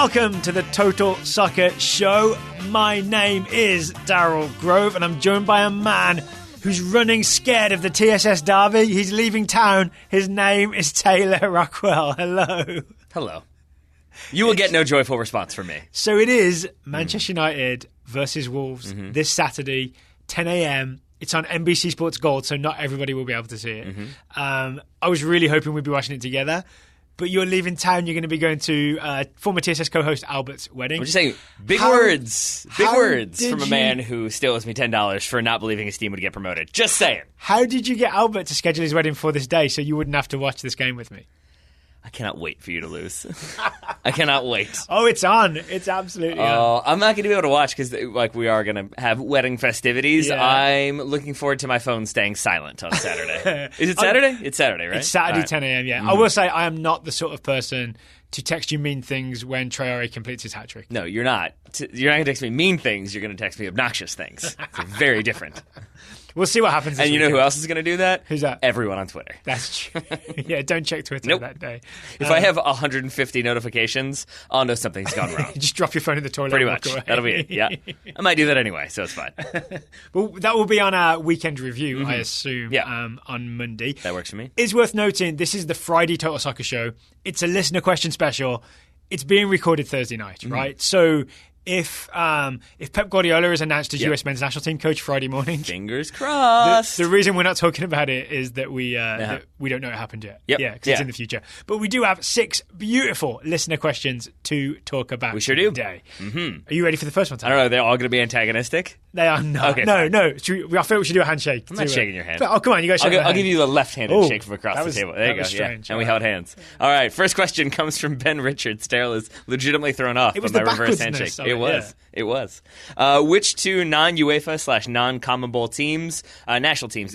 Welcome to the Total Soccer Show. My name is Daryl Grove, and I'm joined by a man who's running scared of the TSS derby. He's leaving town. His name is Taylor Rockwell. Hello. Hello. You will get no joyful response from me. So it is Manchester United versus Wolves this Saturday, 10 a.m. It's on NBC Sports Gold, so not everybody will be able to see it. I was really hoping we'd be watching it together. But you're leaving town. You're going to be going to former TSS co-host Albert's wedding. I'm just saying, big words from a man who still owes me $10 for not believing his team would get promoted. Just saying. How did you get Albert to schedule his wedding for this day so you wouldn't have to watch this game with me? I cannot wait for you to lose. I cannot wait. Oh, it's on. It's absolutely on. I'm not going to be able to watch because we are going to have wedding festivities. Yeah. I'm looking forward to my phone staying silent on Saturday. Is it Saturday? It's Saturday, right? It's Saturday, 10 a.m., yeah. I will say I am not the sort of person to text you mean things when Traore completes his hat-trick. No, you're not. You're not going to text me mean things. You're going to text me obnoxious things. It's very different. We'll see what happens this And you weekend. know who else is going to do that? Who's that? Everyone on Twitter. That's true. Yeah, don't check Twitter that day. If I have 150 notifications, I'll know something's gone wrong. Just drop your phone in the toilet. Pretty much. That'll be it. Yeah. I might do that anyway, so it's fine. Well, that will be on our weekend review, I assume, on Monday. That works for me. It's worth noting, this is the Friday Total Soccer Show. It's a listener question special. It's being recorded Thursday night, right? So if Pep Guardiola is announced as US men's national team coach Friday morning, fingers crossed. The reason we're not talking about it is that we don't know it happened yet. Yeah, because it's in the future. But we do have 6 beautiful listener questions to talk about. We sure do. Today. Are you ready for the first one, Tom? I don't know. They're all going to be antagonistic. They are not. Okay, no. I feel we should do a handshake. I'm not shaking your hand. Oh, come on, you guys. I'll give you the left-handed shake from across the table. There you go. Strange. And we held hands. All right. First question comes from Ben Richards. Daryl is legitimately thrown off by my reverse handshake. It was. It was. Which 2 non-UEFA / non-CONMEBOL teams, national teams,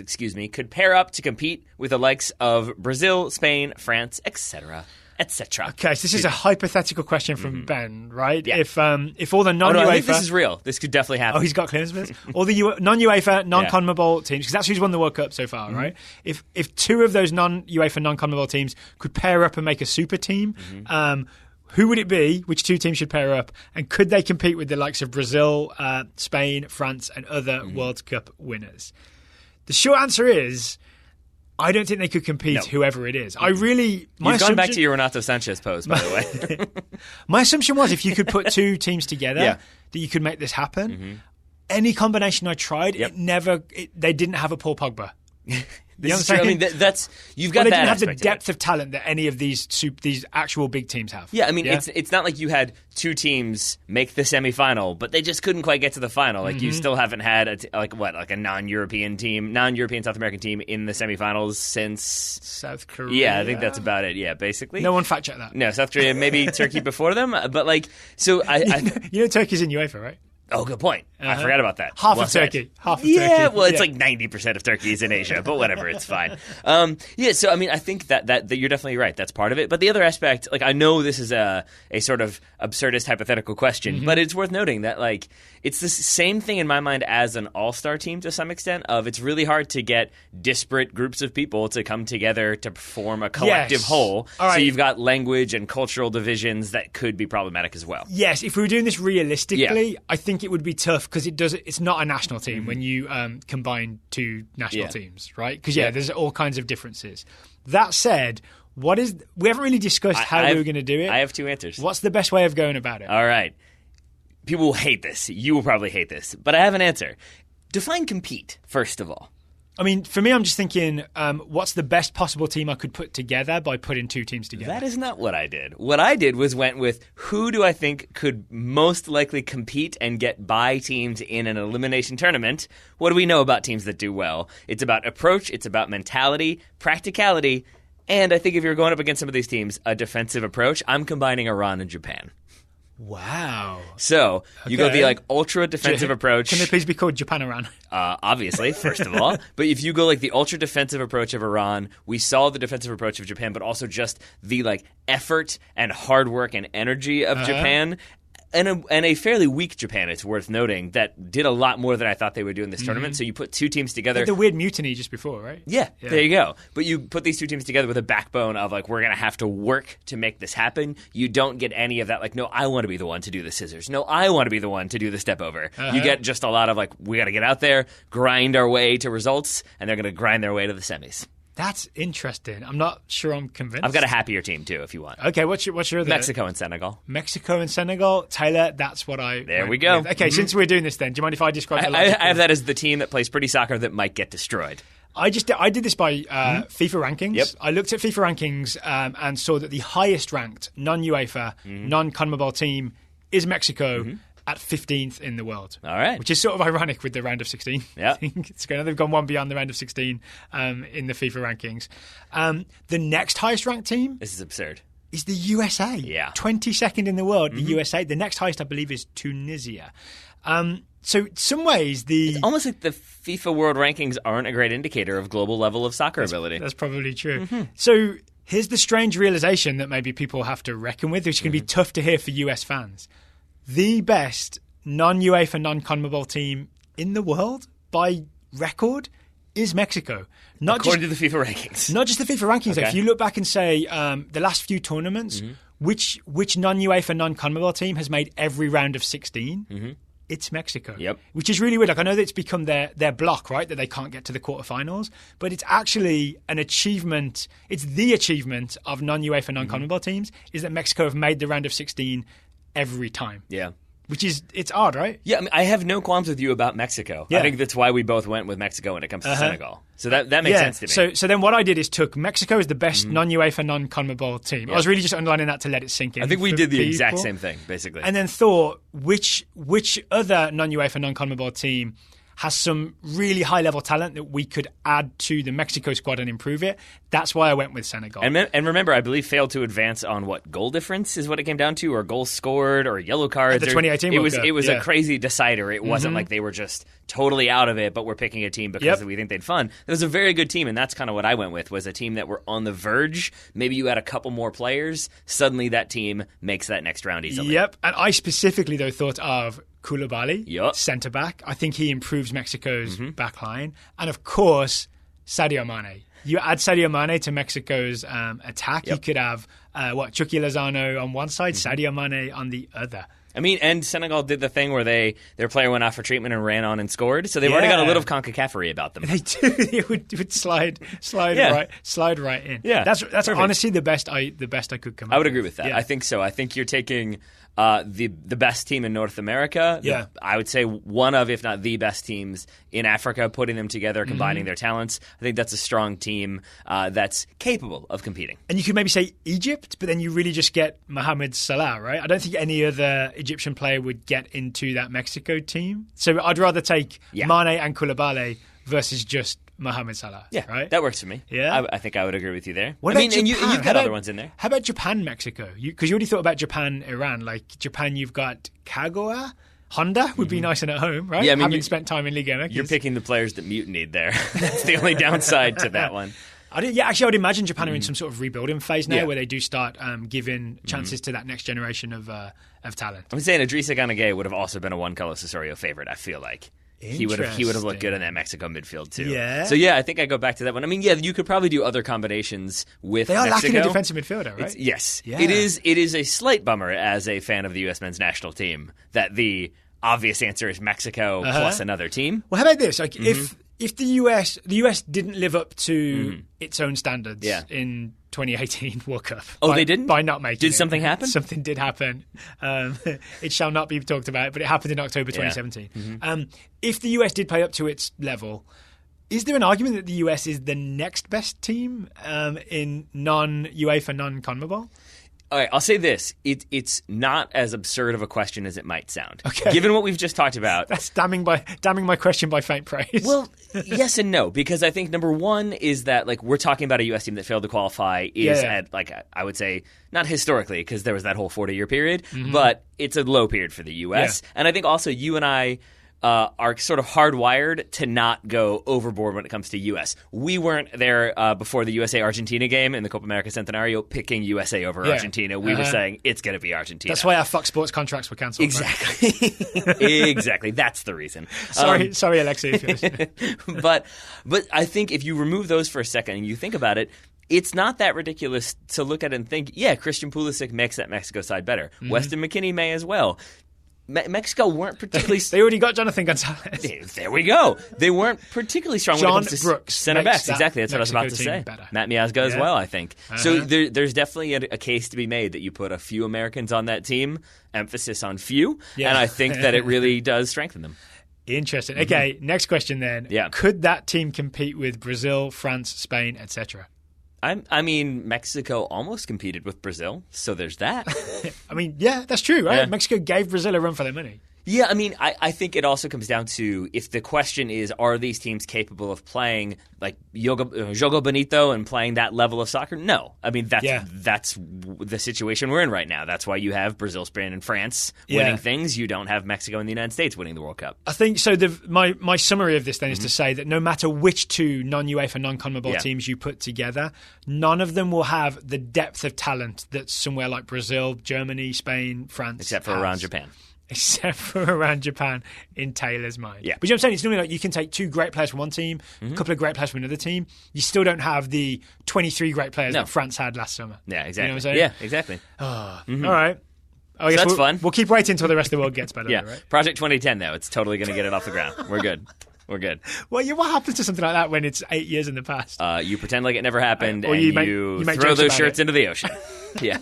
could pair up to compete with the likes of Brazil, Spain, France, etc.? Etc. Okay, so this is a hypothetical question from Ben, right? Yeah. If all the non-UEFA... Oh, no, I think this is real. This could definitely happen. Oh, he's got clearance for this? All the non-UEFA, non-CONMEBOL teams, because that's who's won the World Cup so far, right? If 2 of those non-UEFA, non-CONMEBOL teams could pair up and make a super team, who would it be? Which 2 teams should pair up? And could they compete with the likes of Brazil, Spain, France, and other World Cup winners? The short answer is, I don't think they could compete, whoever it is. You've gone back to your Renato Sanchez pose, by the way. My assumption was if you could put 2 teams together, that you could make this happen. Any combination I tried, they didn't have a Paul Pogba. This is true. I mean, you've got they that didn't have the aspect depth of talent that any of these actual big teams have. Yeah, I mean, it's not like you had 2 teams make the semifinal, but they just couldn't quite get to the final. Like you still haven't had a non-European team, non-European South American team in the semifinals since South Korea. Yeah, I think that's about it. Yeah, basically. No one fact checked that. No, South Korea, maybe Turkey before them, but you know Turkey's in UEFA, right? Oh, good point. I forgot about that. Half of Turkey. Yeah, well, it's like 90% of Turkey is in Asia, but whatever, it's fine. So I mean, I think that you're definitely right. That's part of it. But the other aspect, I know this is a sort of absurdist hypothetical question, but it's worth noting that it's the same thing in my mind as an all-star team to some extent. It's really hard to get disparate groups of people to come together to form a collective whole. Right. So you've got language and cultural divisions that could be problematic as well. Yes, if we were doing this realistically, I think it would be tough because it's not a national team when you combine 2 national teams, right? Because there's all kinds of differences. That said, we haven't really discussed how we were going to do it. I have 2 answers. What's the best way of going about it? All right. People will hate this. You will probably hate this, but I have an answer. Define compete, first of all. I mean, for me, I'm just thinking, what's the best possible team I could put together by putting 2 teams together? That is not what I did. What I did was went with who do I think could most likely compete and get by teams in an elimination tournament. What do we know about teams that do well? It's about approach, it's about mentality, practicality, and I think if you're going up against some of these teams, a defensive approach. I'm combining Iran and Japan. Wow. So you go the ultra defensive approach. Can they please be called Japan Iran? Obviously, first of all. But if you go the ultra defensive approach of Iran, we saw the defensive approach of Japan, but also just the effort and hard work and energy of Japan. And a fairly weak Japan, it's worth noting, that did a lot more than I thought they would do in this tournament. So you put two teams together. The weird mutiny just before, right? Yeah, there you go. But you put these two teams together with a backbone of, like, we're going to have to work to make this happen. You don't get any of that, like, no, I want to be the one to do the scissors. No, I want to be the one to do the step over. You get just a lot of, like, we got to get out there, grind our way to results, and they're going to grind their way to the semis. That's interesting. I'm not sure I'm convinced. I've got a happier team, too, if you want. Okay, what's your other? Mexico and Senegal. Mexico and Senegal. Taylor, that's what I There we go. with. Okay, since we're doing this then, do you mind if I describe the I have that as the team that plays pretty soccer that might get destroyed. I did this by FIFA rankings. Yep. I looked at FIFA rankings and saw that the highest ranked non-UEFA, non-CONMEBOL team is Mexico at 15th in the world. All right. Which is sort of ironic with the round of 16. Yeah. They've gone one beyond the round of 16 in the FIFA rankings. The next highest ranked team This is absurd. is the USA. Yeah. 22nd in the world, the USA. The next highest, I believe, is Tunisia. So in some ways, It's almost like the FIFA World Rankings aren't a great indicator of global level of soccer ability. That's probably true. So here's the strange realization that maybe people have to reckon with, which can be tough to hear for US fans. The best non-UEFA, non-CONMEBOL team in the world by record is Mexico. According to the FIFA rankings. Not just the FIFA rankings. Okay. If you look back and say the last few tournaments, which non-UEFA, non-CONMEBOL team has made every round of 16? It's Mexico. Yep. Which is really weird. Like, I know that it's become their block, right? That they can't get to the quarterfinals. But it's actually an achievement. It's the achievement of non-UEFA, non-CONMEBOL teams is that Mexico have made the round of 16 every time. Yeah. Which is, it's odd, right? Yeah, I mean, I have no qualms with you about Mexico. Yeah. I think that's why we both went with Mexico when it comes to Senegal. So that makes sense to me. So then what I did is took Mexico as the best non-UEFA, non-CONMEBOL team. I was really just underlining that to let it sink in. I think we did the exact same thing, basically. And then thought, which other non-UEFA, non-CONMEBOL team has some really high-level talent that we could add to the Mexico squad and improve it. That's why I went with Senegal. And remember, I believe failed to advance on what goal difference is what it came down to, or goals scored, or yellow cards. At the 2018 World Cup, It was a crazy decider. It wasn't like they were just totally out of it, but we're picking a team because we think they'd fun. It was a very good team, and that's kind of what I went with, was a team that were on the verge. Maybe you had a couple more players. Suddenly that team makes that next round easily. Yep. And I specifically, though, thought of Koulibaly, Yep. centre-back. I think he improves Mexico's back line. And, of course, Sadio Mane. You add Sadio Mane to Mexico's attack, you could have, Chucky Lozano on one side, Sadio Mane on the other. I mean, and Senegal did the thing where their player went out for treatment and ran on and scored, so they've already got a little Concacaf-ery about them. They do. They would slide right in. Yeah, that's honestly the best I could come up with. I would agree with that. Yeah. I think so. I think you're taking the best team in North America. Yeah. I would say one of, if not the best teams in Africa, putting them together, combining their talents. I think that's a strong team that's capable of competing. And you could maybe say Egypt, but then you really just get Mohamed Salah, right? I don't think any other Egyptian player would get into that Mexico team. So I'd rather take Mane and Koulibaly versus just Mohamed Salah. Yeah, right? That works for me. Yeah. I think I would agree with you there. What about and Japan? you've got other ones in there. How about Japan, Mexico? Because you already thought about Japan, Iran. Like Japan, you've got Kagawa. Honda would be nice and at home, right? Yeah, I mean, having spent time in Liga MX. You're picking the players that mutinied there. That's the only downside to that one. Actually, I would imagine Japan are in some sort of rebuilding phase now, where they do start giving chances to that next generation of talent. I'm saying Idrissa Gana would have also been a Juan Carlos Osorio favorite. I feel like he would have looked good in that Mexico midfield too. Yeah. So I think I go back to that one. I mean, you could probably do other combinations with. They are Mexico. lacking a defensive midfielder, right? Yes. Yeah. It is a slight bummer as a fan of the U.S. men's national team that the obvious answer is Mexico plus another team. Well, how about this? Like if the US didn't live up to its own standards in 2018 World Cup. They didn't? By not making it. Did something happen? Something did happen. It shall not be talked about, but it happened in October 2017. If the US did play up to its level, is there an argument that the US is the next best team in non-UEFA, non-CONMEBOL? All right, I'll say this. It's not as absurd of a question as it might sound. Okay. Given what we've just talked about. That's damning my question by faint praise. Well, yes and no, because I think number one is that we're talking about a U.S. team that failed to qualify at I would say not historically because there was that whole 40-year period, but it's a low period for the U.S. And I think also you and I are sort of hardwired to not go overboard when it comes to U.S. We weren't there before the USA-Argentina game in the Copa America Centenario picking USA over Argentina. We were saying it's going to be Argentina. That's why our Fox Sports contracts were cancelled. Exactly. Right? Exactly. That's the reason. Sorry, Alexei. If you're listening. But I think if you remove those for a second and you think about it, it's not that ridiculous to look at it and think, yeah, Christian Pulisic makes that Mexico side better. Weston McKennie may as well. Mexico weren't particularly... They already got Jonathan Gonzalez. There we go. They weren't particularly strong when it comes to Brooks center backs. Exactly. That's Mexico what I was about to say. Better. Matt Miazga as well, I think. So there's definitely a case to be made that you put a few Americans on that team, emphasis on few, and I think that it really does strengthen them. Interesting. Okay, next question then. Yeah. Could that team compete with Brazil, France, Spain, etc.? I mean, Mexico almost competed with Brazil, so there's that. I mean, yeah, that's true, right? Yeah. Mexico gave Brazil a run for their money. Yeah, I mean, I think it also comes down to if the question is, are these teams capable of playing like Jogo Bonito and playing that level of soccer? No. I mean, that's the situation we're in right now. That's why you have Brazil, Spain, and France winning things. You don't have Mexico and the United States winning the World Cup. I think so. My summary of this then is to say that no matter which two non-UEFA, non-CONMEBOL teams you put together, none of them will have the depth of talent that somewhere like Brazil, Germany, Spain, France Except for around Japan. Except for around Japan in Taylor's mind. Yeah. But you know what I'm saying? It's normally like you can take two great players from one team, a couple of great players from another team. You still don't have the 23 great players that France had last summer. Yeah, exactly. You know what I'm saying? Yeah, exactly. All right. I guess that's fun. We'll keep waiting until the rest of the world gets better. Yeah. Right? Project 2010, though. It's totally going to get it off the ground. We're good. We're good. Well, yeah, what happens to something like that when it's 8 years in the past? You pretend like it never happened, or and you throw those shirts into the ocean. Yeah.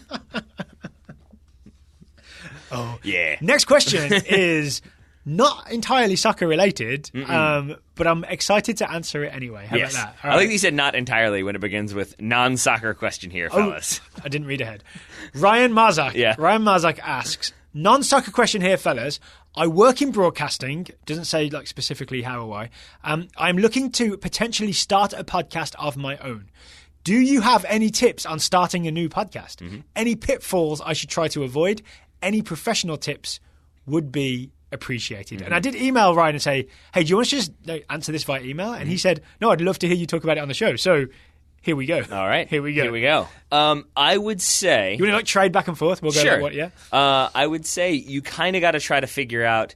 Oh, yeah. Next question is not entirely soccer related, but I'm excited to answer it anyway. How about that? I like that you said not entirely when it begins with non-soccer question here, fellas. I didn't read ahead. Ryan Marzak. Yeah. Ryan Marzak asks, non-soccer question here, fellas. I work in broadcasting. Doesn't say like specifically how or why. I'm looking to potentially start a podcast of my own. Do you have any tips on starting a new podcast? Any pitfalls I should try to avoid? Any professional tips would be appreciated. And I did email Ryan and say, hey, do you want to just answer this via email? And he said, no, I'd love to hear you talk about it on the show. So here we go. All right. Here we go. I would say... You want to like trade back and forth? We'll go sure. what, yeah? I would say you kind of got to try to figure out...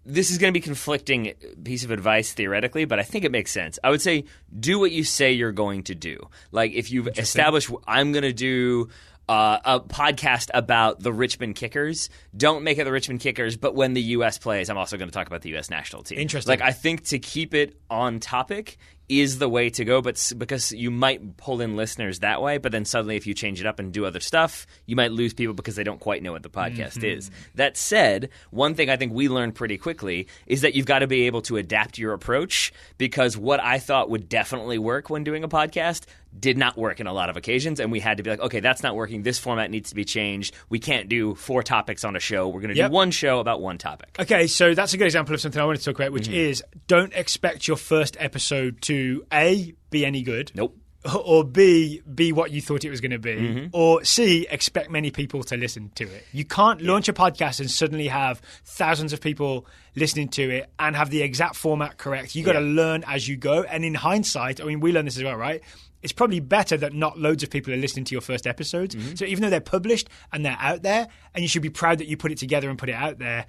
This is going to be conflicting piece of advice theoretically, but I think it makes sense. I would say do what you say you're going to do. Like if you've established, I'm going to do... a podcast about the Richmond Kickers. Don't make it the Richmond Kickers, but when the U.S. plays, I'm also going to talk about the U.S. national team. Interesting. Like, I think to keep it on topic is the way to go, but because you might pull in listeners that way, but then suddenly if you change it up and do other stuff, you might lose people because they don't quite know what the podcast is. That said, one thing I think we learned pretty quickly is that you've got to be able to adapt your approach, because what I thought would definitely work when doing a podcast did not work in a lot of occasions, and we had to be like, okay, that's not working. This format needs to be changed. We can't do 4 topics on a show. We're going to do one show about one topic. Okay, so that's a good example of something I wanted to talk about, which is don't expect your first episode to A, be any good. Nope. Or B, be what you thought it was going to be. Or C, expect many people to listen to it. You can't launch a podcast and suddenly have thousands of people listening to it and have the exact format correct. You got to learn as you go. And in hindsight, I mean, we learned this as well, right? It's probably better that not loads of people are listening to your first episodes. So even though they're published and they're out there, and you should be proud that you put it together and put it out there,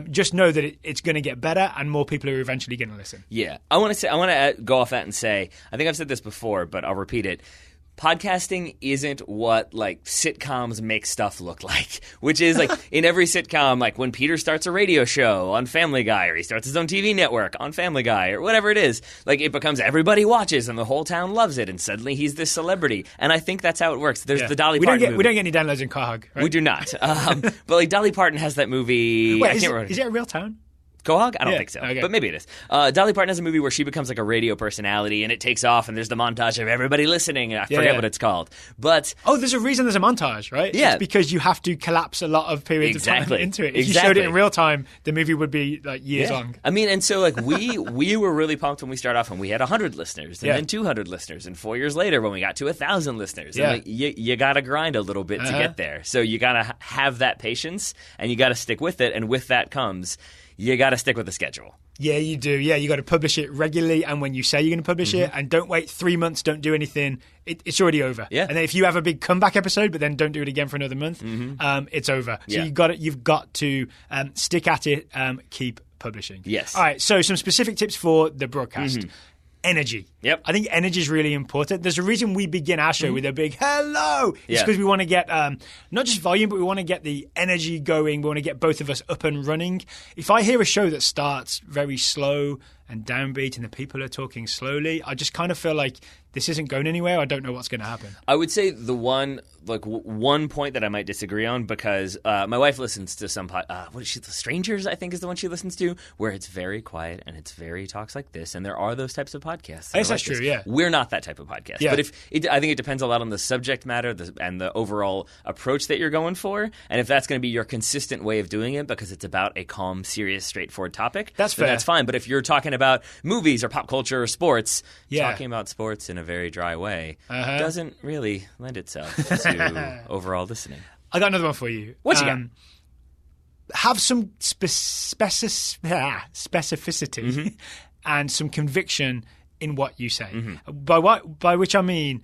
just know that it's going to get better and more people are eventually going to listen. Yeah. I want to go off that and say, I think I've said this before, but I'll repeat it. Podcasting isn't what like sitcoms make stuff look like, which is like in every sitcom, like when Peter starts a radio show on Family Guy, or he starts his own TV network on Family Guy, or whatever it is, like it becomes everybody watches and the whole town loves it, and suddenly he's this celebrity. And I think that's how it works. There's the Dolly Parton movie. We don't get any downloads in Quahog, right? We do not. But like Dolly Parton has that movie. Wait, is it a real town? Quahog? I don't think so, but maybe it is. Dolly Parton has a movie where she becomes like a radio personality, and it takes off, and there's the montage of everybody listening, and I forget what it's called. But there's a reason there's a montage, right? Yeah. It's because you have to collapse a lot of periods of time into it. If you showed it in real time, the movie would be like years long. I mean, and so like we were really pumped when we started off, and we had 100 listeners, and then 200 listeners, and 4 years later when we got to 1,000 listeners, and like, you got to grind a little bit to get there. So you got to have that patience, and you got to stick with it, and with that comes... you got to stick with the schedule. Yeah, you do. Yeah, you got to publish it regularly, and when you say you're going to publish it, and don't wait 3 months, don't do anything. It's already over. Yeah. And then if you have a big comeback episode, but then don't do it again for another month, it's over. So you've got to stick at it. Keep publishing. Yes. All right. So some specific tips for the broadcast. Energy. Yep. I think energy is really important. There's a reason we begin our show with a big hello. It's because we want to get not just volume, but we want to get the energy going. We want to get both of us up and running. If I hear a show that starts very slow and downbeat and the people are talking slowly, I just kind of feel like this isn't going anywhere. I don't know what's going to happen. I would say the one point that I might disagree on, because my wife listens to some what is she? The Strangers, I think, is the one she listens to, where it's very quiet and it's very talks like this, and there are those types of podcasts. I guess that's true. Yeah, we're not that type of podcast. Yeah. But I think it depends a lot on the subject matter and the overall approach that you're going for, and if that's going to be your consistent way of doing it because it's about a calm, serious, straightforward topic, that's fair. That's fine. But if you're talking about movies or pop culture or sports, talking about sports in a very dry way doesn't really lend itself to overall listening. I got another one for you. What you got? Have some specificity and some conviction in what you say. By which I mean,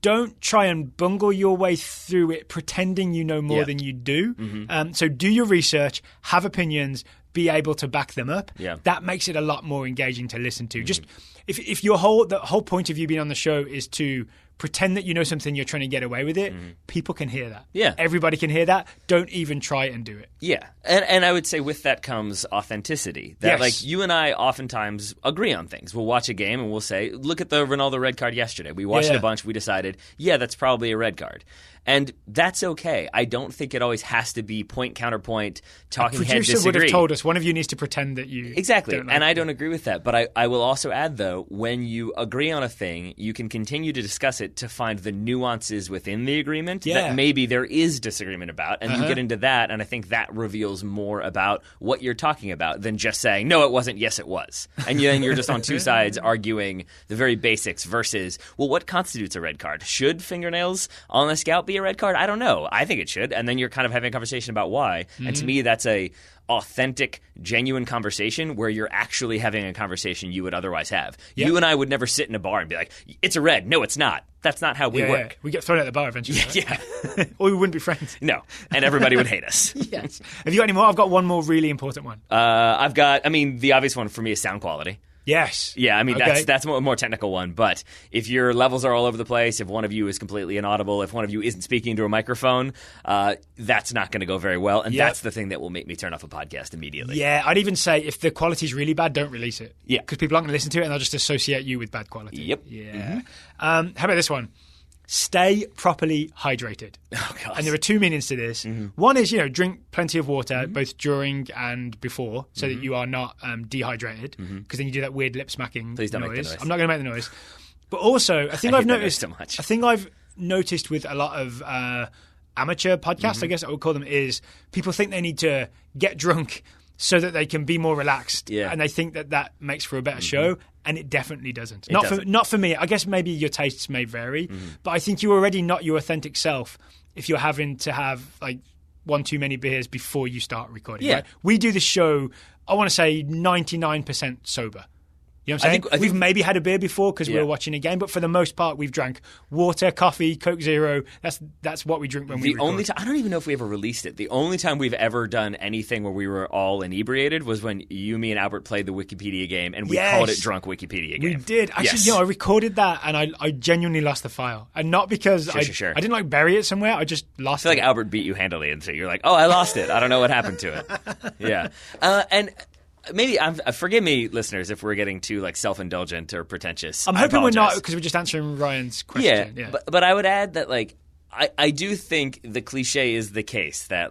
don't try and bungle your way through it pretending you know more than you do. So do your research, have opinions, be able to back them up. That makes it a lot more engaging to listen to. Just if the whole point of you being on the show is to pretend that you know something, you're trying to get away with it, people can hear that. Yeah. Everybody can hear that. Don't even try and do it. Yeah. And I would say with that comes authenticity. That like you and I oftentimes agree on things. We'll watch a game and we'll say, look at the Ronaldo red card yesterday. We watched it a bunch. We decided, that's probably a red card. And that's okay. I don't think it always has to be point counterpoint, talking head disagree. Producer would have told us one of you needs to pretend that you exactly. don't like and it. I don't agree with that. But I will also add, though, when you agree on a thing, you can continue to discuss it to find the nuances within the agreement that maybe there is disagreement about. And you get into that, and I think that reveals more about what you're talking about than just saying, no, it wasn't, yes, it was. And then you're just on two sides arguing the very basics versus, well, what constitutes a red card? Should fingernails on the scalp be a red card? I don't know. I think it should. And then you're kind of having a conversation about why. And to me, that's a authentic, genuine conversation where you're actually having a conversation you would otherwise have. You and I would never sit in a bar and be like, it's a red. No, it's not. That's not how we work. We get thrown out the bar eventually. Right? Or we wouldn't be friends. No. And everybody would hate us. Yes. Have you got any more? I've got one more really important one. The obvious one for me is sound quality. Yes. Yeah, I mean, that's a more technical one. But if your levels are all over the place, if one of you is completely inaudible, if one of you isn't speaking to a microphone, that's not going to go very well. And that's the thing that will make me turn off a podcast immediately. Yeah, I'd even say if the quality's really bad, don't release it. Yeah. Because people aren't going to listen to it and they'll just associate you with bad quality. Yep. Yeah. How about this one? Stay properly hydrated. Oh, God. And there are two meanings to this. One is, drink plenty of water, both during and before, so that you are not dehydrated, because then you do that weird lip smacking Please don't noise. make the noise. I'm not going to make the noise. But also, I think I've noticed with a lot of amateur podcasts, I guess I would call them, is people think they need to get drunk so that they can be more relaxed, and they think that makes for a better show, and it definitely doesn't. Not for me. I guess maybe your tastes may vary, but I think you're already not your authentic self if you're having to have like one too many beers before you start recording. Yeah. Right? We do the show, I want to say 99% sober. You know what I'm saying? I think we've maybe had a beer before because we were watching a game, but for the most part, we've drank water, coffee, Coke Zero. That's what we drink when we record. The only time, I don't even know if we ever released it. The only time we've ever done anything where we were all inebriated was when you, me, and Albert played the Wikipedia game, and we called it Drunk Wikipedia Game. We did. Actually, I recorded that, and I genuinely lost the file. And not because I didn't like bury it somewhere, I just lost it. I feel like Albert beat you handily, and so you're like, oh, I lost it. I don't know what happened to it. Yeah. And maybe, forgive me, listeners, if we're getting too self-indulgent or pretentious. I'm hoping we're not, because we're just answering Ryan's question. Yeah. But I would add that I do think the cliche is the case that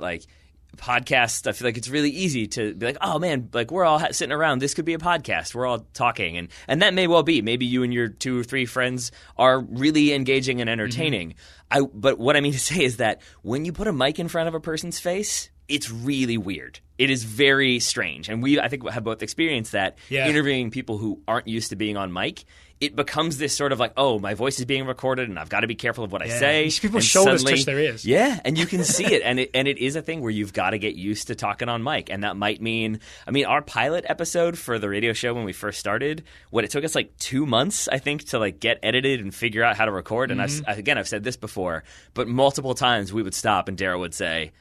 podcasts, I feel like it's really easy to be like, oh man, we're all sitting around, this could be a podcast, we're all talking, and that may well be. Maybe you and your 2 or 3 friends are really engaging and entertaining. But what I mean to say is that when you put a mic in front of a person's face, it's really weird. It is very strange. And I think, have both experienced that. Interviewing people who aren't used to being on mic, it becomes this sort of like, oh, my voice is being recorded and I've got to be careful of what I say. These people's shoulders touch their ears. Yeah, and you can see it. And it is a thing where you've got to get used to talking on mic. And that might mean, our pilot episode for the radio show when we first started, it took us like 2 months, I think, to like get edited and figure out how to record. And I've said this before, but multiple times we would stop and Daryl would say,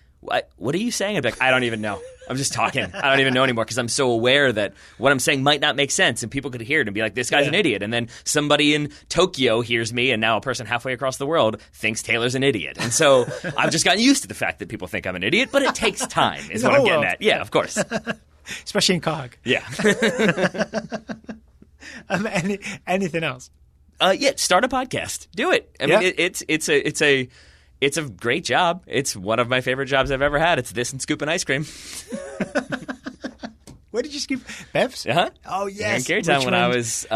what are you saying? I'd be like, I don't even know. I'm just talking. I don't even know anymore because I'm so aware that what I'm saying might not make sense and people could hear it and be like, this guy's an idiot. And then somebody in Tokyo hears me and now a person halfway across the world thinks Taylor's an idiot. And so I've just gotten used to the fact that people think I'm an idiot, but it takes time is what I'm getting at. Yeah, of course. Especially in COG. Yeah. Anything else? Start a podcast. Do it. I mean, it's a great job. It's one of my favorite jobs I've ever had. It's this and scooping ice cream. Where did you scoop? Bev's? Uh-huh. Oh, yes. In Carytown when I was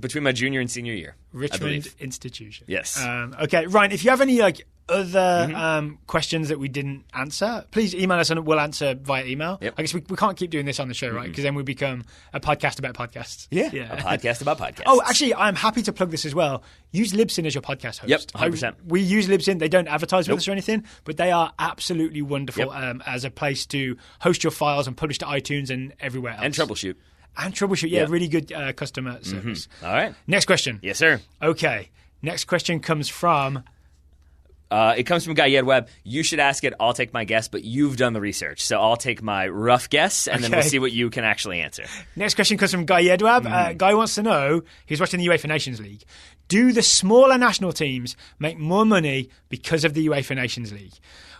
between my junior and senior year. Richmond Institution. Yes. Okay, Ryan, if you have any other questions that we didn't answer, please email us and we'll answer via email. Yep. I guess we can't keep doing this on the show, right? Because then we become a podcast about podcasts. Yeah. A podcast about podcasts. Oh, actually, I'm happy to plug this as well. Use Libsyn as your podcast host. Yep, 100%. We use Libsyn. They don't advertise with us or anything, but they are absolutely wonderful as a place to host your files and publish to iTunes and everywhere else. And troubleshoot. Really good customer service. All right. Next question. Yes, sir. Okay. Next question comes from... it comes from Guy Yedweb. You should ask it. I'll take my guess, but you've done the research. So I'll take my rough guess, and then we'll see what you can actually answer. Next question comes from Guy Yedweb. Guy wants to know, he's watching the UEFA Nations League, do the smaller national teams make more money because of the UEFA Nations League?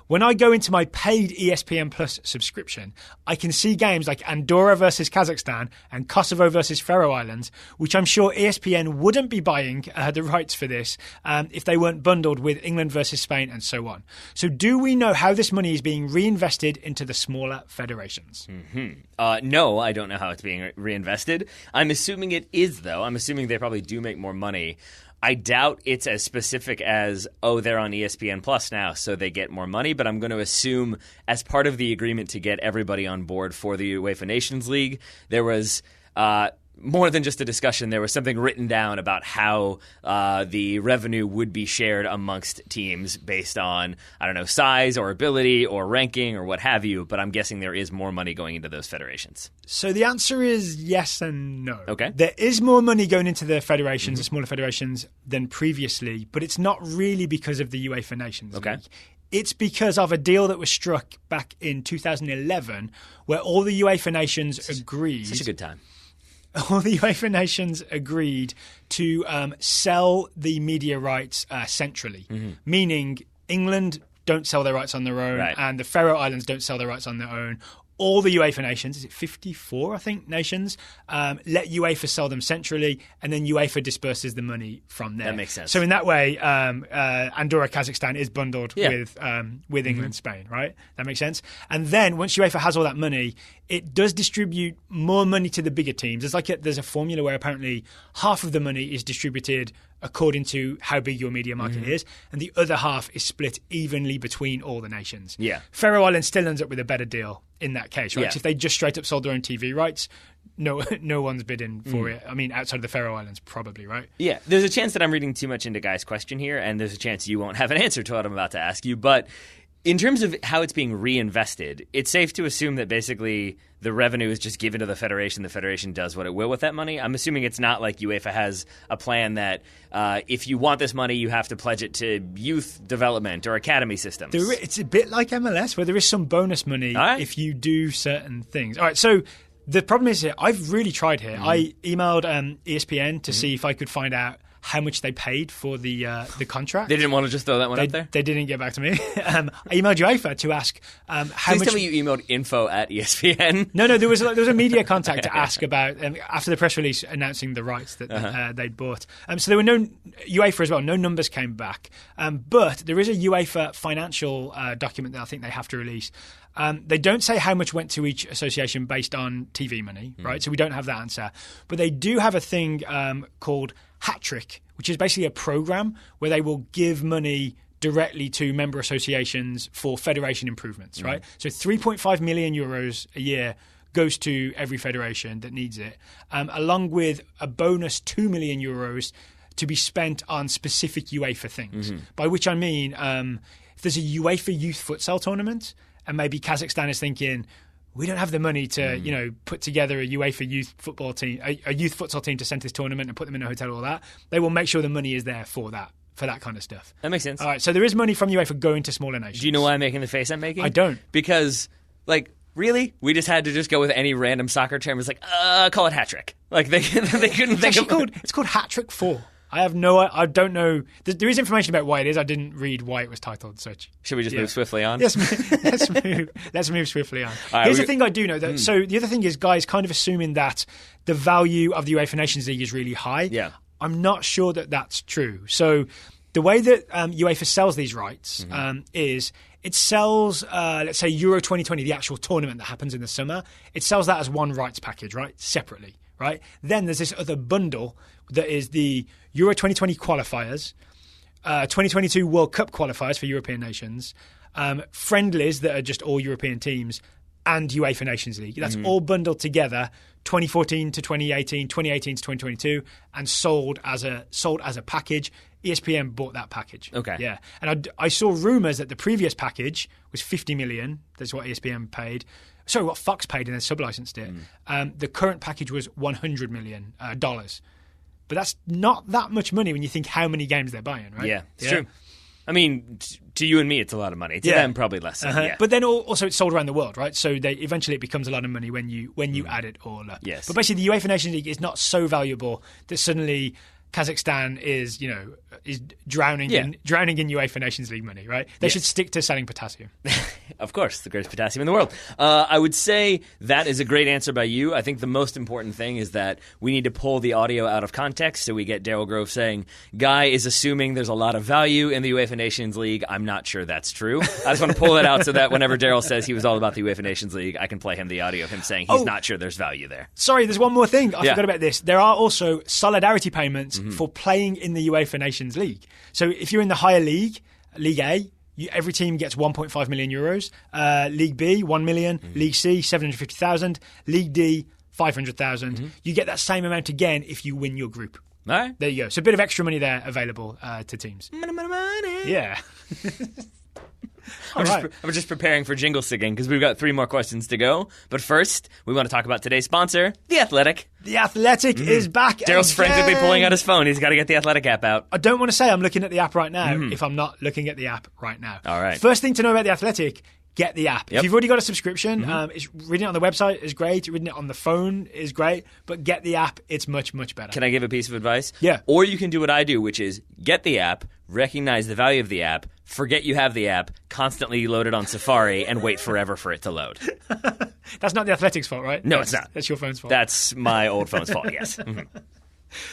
When I go into my paid ESPN Plus subscription, I can see games like Andorra versus Kazakhstan and Kosovo versus Faroe Islands, which I'm sure ESPN wouldn't be buying the rights for this if they weren't bundled with England versus Spain and so on. So do we know how this money is being reinvested into the smaller federations? No, I don't know how it's being reinvested. I'm assuming it is, though. I'm assuming they probably do make more money. I doubt it's as specific as, they're on ESPN Plus now, so they get more money. But I'm going to assume as part of the agreement to get everybody on board for the UEFA Nations League, there was more than just a discussion. There was something written down about how the revenue would be shared amongst teams based on, size or ability or ranking or what have you. But I'm guessing there is more money going into those federations. So the answer is yes and no. Okay. There is more money going into the federations, the smaller federations, than previously, but it's not really because of the UEFA Nations League. It's because of a deal that was struck back in 2011 where all the UEFA nations agreed. Such a good time. All the UEFA nations agreed to sell the media rights centrally, meaning England don't sell their rights on their own and the Faroe Islands don't sell their rights on their own. All the UEFA nations, is it 54, I think, nations, let UEFA sell them centrally, and then UEFA disperses the money from there. That makes sense. So in that way, Andorra, Kazakhstan is bundled with England, Spain, right? That makes sense. And then once UEFA has all that money, it does distribute more money to the bigger teams. There's a formula where apparently half of the money is distributed according to how big your media market is, and the other half is split evenly between all the nations. Yeah. Faroe Islands still ends up with a better deal in that case, right? Yeah. So if they just straight up sold their own TV rights, no one's bidding for it. I mean, outside of the Faroe Islands, probably, right? Yeah. There's a chance that I'm reading too much into Guy's question here, and there's a chance you won't have an answer to what I'm about to ask you, but in terms of how it's being reinvested, it's safe to assume that basically the revenue is just given to the federation. The federation does what it will with that money. I'm assuming it's not like UEFA has a plan that if you want this money, you have to pledge it to youth development or academy systems. It's a bit like MLS, where there is some bonus money if you do certain things. All right, so the problem is here, I've really tried here. I emailed ESPN to see if I could find out how much they paid for the contract. They didn't want to just throw that one out there? They didn't get back to me. I emailed UEFA to ask how much... Please tell me you emailed info@ESPN. No, there was a media contact to ask about, after the press release announcing the rights that they'd bought. So there were no... UEFA as well, no numbers came back. But there is a UEFA financial document that I think they have to release. They don't say how much went to each association based on TV money, right? So we don't have that answer. But they do have a thing called Hat Trick, which is basically a program where they will give money directly to member associations for federation improvements, right? So 3.5 million euros a year goes to every federation that needs it, along with a bonus 2 million euros to be spent on specific UEFA things. By which I mean, if there's a UEFA youth futsal tournament, and maybe Kazakhstan is thinking, we don't have the money to, put together a UEFA youth football team, a youth futsal team to send to this tournament and put them in a hotel, all that. They will make sure the money is there for that kind of stuff. That makes sense. All right, so there is money from UEFA going to smaller nations. Do you know why I'm making the face I'm making? I don't. Because, really? We just had to just go with any random soccer term. It's call it hat trick. They couldn't think of It's called Hat Trick 4. I don't know. There is information about why it is. I didn't read why it was titled such. Should we just move swiftly on? Yes, let's move swiftly on. Right, here's the thing I do know. That, So the other thing is guys kind of assuming that the value of the UEFA Nations League is really high. Yeah. I'm not sure that that's true. So the way that UEFA sells these rights is it sells, let's say, Euro 2020, the actual tournament that happens in the summer. It sells that as one rights package, right? Separately, right? Then there's this other bundle that is the Euro 2020 qualifiers, 2022 World Cup qualifiers for European nations, friendlies that are just all European teams, and UEFA Nations League. That's all bundled together, 2014 to 2018, 2018 to 2022, and sold as a package. ESPN bought that package. Okay. Yeah. And I saw rumours that the previous package was 50 million. That's what ESPN paid. Sorry, what Fox paid and then sublicensed it. The current package was $100 million. But that's not that much money when you think how many games they're buying, right? Yeah, it's true. I mean, to you and me, it's a lot of money. To them, probably less. Yeah. But then also it's sold around the world, right? So eventually it becomes a lot of money when you add it all up. Yes. But basically, the UEFA Nations League is not so valuable that suddenly Kazakhstan is drowning in UEFA Nations League money, right? They should stick to selling potassium. Of course, the greatest potassium in the world. I would say that is a great answer by you. I think the most important thing is that we need to pull the audio out of context, so we get Daryl Grove saying, Guy is assuming there's a lot of value in the UEFA Nations League. I'm not sure that's true. I just want to pull that out so that whenever Daryl says he was all about the UEFA Nations League, I can play him the audio of him saying he's not sure there's value there. Sorry, there's one more thing. I forgot about this. There are also solidarity payments for playing in the UEFA Nations League. So if you're in the higher league, League A, every team gets 1.5 million euros. League B, 1 million. League C, 750,000. League D, 500,000. You get that same amount again if you win your group. All right. There you go. So a bit of extra money there available to teams. Money. Yeah. I'm just preparing for jingle singing because we've got 3 more questions to go. But first, we want to talk about today's sponsor, The Athletic. The Athletic is back Daryl's frantically pulling out his phone. He's got to get the Athletic app out. I don't want to say I'm looking at the app right now if I'm not looking at the app right now. All right. First thing to know about The Athletic, get the app. If you've already got a subscription, reading it on the website is great. Reading it on the phone is great. But get the app. It's much, much better. Can I give a piece of advice? Yeah. Or you can do what I do, which is get the app, recognize the value of the app, forget you have the app, constantly load it on Safari, and wait forever for it to load. That's not the Athletic's fault, right? No, it's not. That's your phone's fault. That's my old phone's fault, yes.